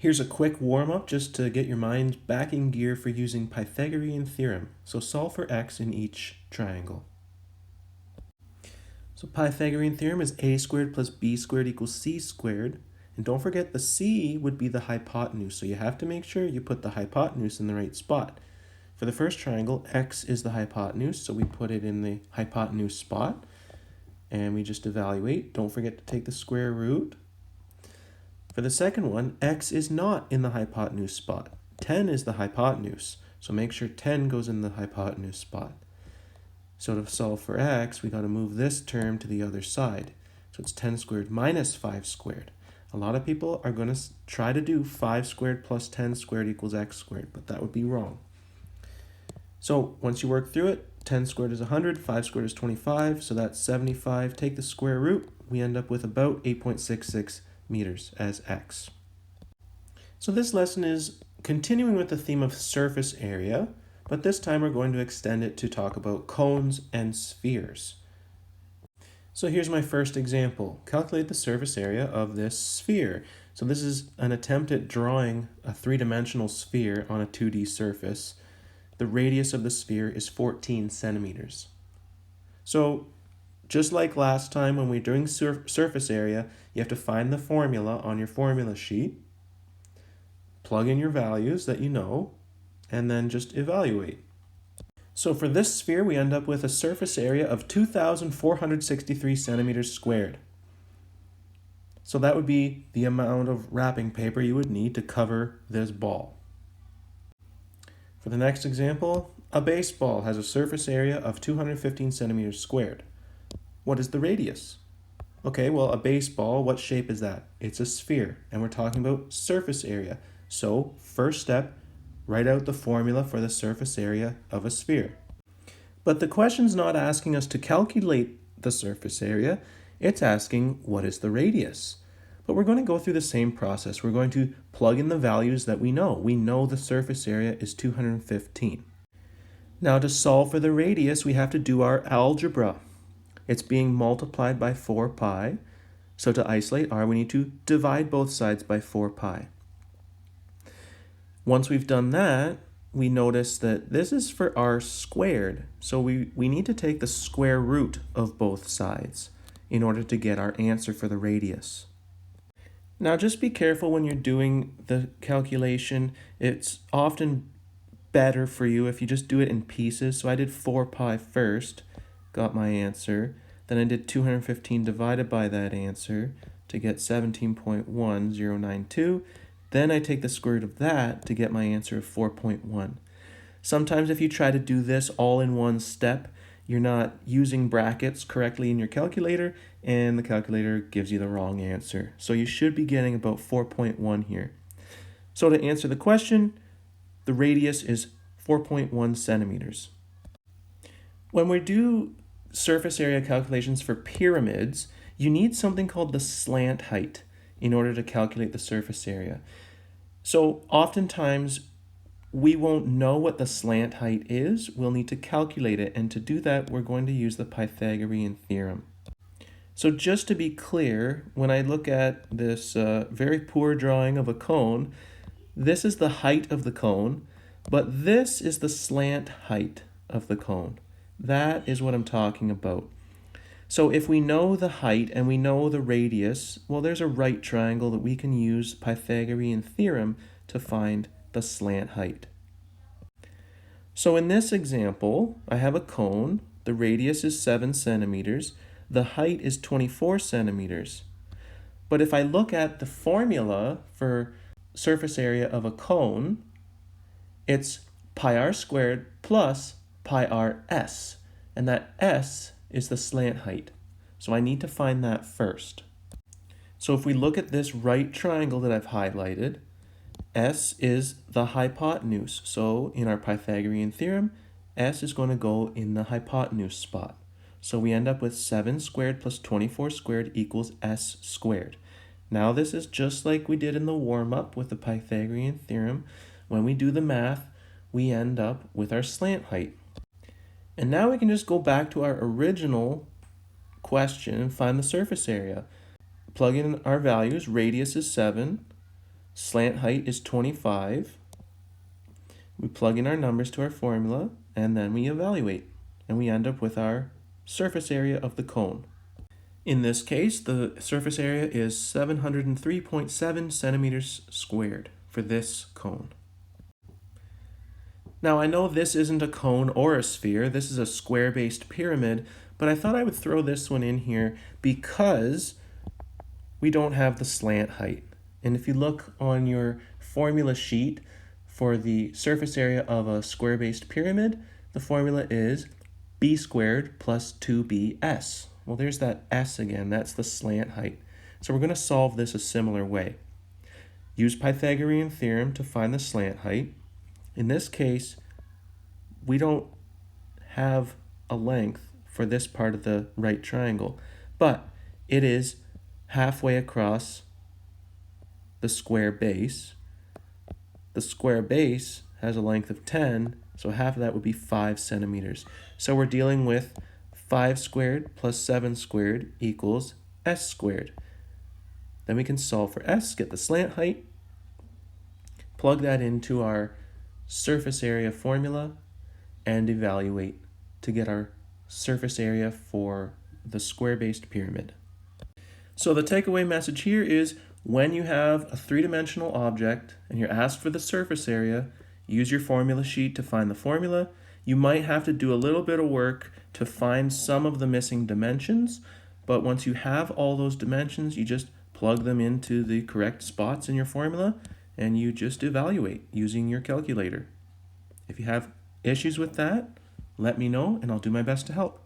Here's a quick warm-up just to get your mind back in gear for using Pythagorean theorem. So solve for x in each triangle. So Pythagorean theorem is a squared plus b squared equals c squared. And don't forget the c would be the hypotenuse. So you have to make sure you put the hypotenuse in the right spot. For the first triangle, x is the hypotenuse, so we put it in the hypotenuse spot. And we just evaluate. Don't forget to take the square root. For the second one, x is not in the hypotenuse spot. 10 is the hypotenuse, so make sure 10 goes in the hypotenuse spot. So to solve for x, we got to move this term to the other side. So it's 10 squared minus 5 squared. A lot of people are going to try to do 5 squared plus 10 squared equals x squared, but that would be wrong. So once you work through it, 10 squared is 100, 5 squared is 25, so that's 75. Take the square root, we end up with about 8.66 meters as x. So this lesson is continuing with the theme of surface area, but this time we're going to extend it to talk about cones and spheres. So here's my first example. Calculate the surface area of this sphere. So this is an attempt at drawing a three-dimensional sphere on a 2D surface. The radius of the sphere is 14 centimeters. So just like last time when we're doing surface area, you have to find the formula on your formula sheet, plug in your values that you know, and then just evaluate. So for this sphere, we end up with a surface area of 2,463 centimeters squared. So that would be the amount of wrapping paper you would need to cover this ball. For the next example, a baseball has a surface area of 215 centimeters squared. What is the radius? Okay, well, a baseball, what shape is that? It's a sphere, and we're talking about surface area. So, first step, write out the formula for the surface area of a sphere. But the question's not asking us to calculate the surface area, it's asking what is the radius. But we're going to go through the same process. We're going to plug in the values that we know. We know the surface area is 215. Now to solve for the radius, we have to do our algebra. It's being multiplied by 4 pi. So to isolate r, we need to divide both sides by 4 pi. Once we've done that, we notice that this is for r squared. So we need to take the square root of both sides in order to get our answer for the radius. Now just be careful when you're doing the calculation. It's often better for you if you just do it in pieces. So I did 4 pi first, got my answer. Then I did 215 divided by that answer to get 17.1092. Then I take the square root of that to get my answer of 4.1. Sometimes if you try to do this all in one step, you're not using brackets correctly in your calculator, and the calculator gives you the wrong answer. So you should be getting about 4.1 here. So to answer the question, the radius is 4.1 centimeters. When we do surface area calculations for pyramids, you need something called the slant height in order to calculate the surface area. So oftentimes we won't know what the slant height is. We'll need to calculate it, and to do that we're going to use the Pythagorean theorem. So just to be clear, when I look at this very poor drawing of a cone, this is the height of the cone, but this is the slant height of the cone. That is what I'm talking about. So if we know the height and we know the radius, well, there's a right triangle that we can use Pythagorean theorem to find the slant height. So in this example, I have a cone. The radius is 7 centimeters. The height is 24 centimeters. But if I look at the formula for surface area of a cone, it's pi r squared plus pi r s, and that s is the slant height. So I need to find that first. So if we look at this right triangle that I've highlighted, s is the hypotenuse. So in our Pythagorean theorem, s is going to go in the hypotenuse spot. So we end up with 7 squared plus 24 squared equals s squared. Now this is just like we did in the warm-up with the Pythagorean theorem. When we do the math, we end up with our slant height. And now we can just go back to our original question and find the surface area. Plug in our values. Radius is 7, Slant height is 25. We plug in our numbers to our formula, and then we evaluate. And we end up with our surface area of the cone. In this case, the surface area is 703.7 centimeters squared for this cone. Now I know this isn't a cone or a sphere, this is a square-based pyramid, but I thought I would throw this one in here because we don't have the slant height. And if you look on your formula sheet for the surface area of a square-based pyramid, the formula is b squared plus 2bs. Well, there's that s again, that's the slant height. So we're going to solve this a similar way. Use Pythagorean theorem to find the slant height. In this case, we don't have a length for this part of the right triangle, but it is halfway across the square base. The square base has a length of 10, so half of that would be 5 centimeters. So we're dealing with 5 squared plus 7 squared equals s squared. Then we can solve for s, get the slant height, plug that into our surface area formula, and evaluate to get our surface area for the square-based pyramid. So the takeaway message here is when you have a three-dimensional object and you're asked for the surface area, use your formula sheet to find the formula. You might have to do a little bit of work to find some of the missing dimensions, but once you have all those dimensions, you just plug them into the correct spots in your formula and you just evaluate using your calculator. If you have issues with that, let me know and I'll do my best to help.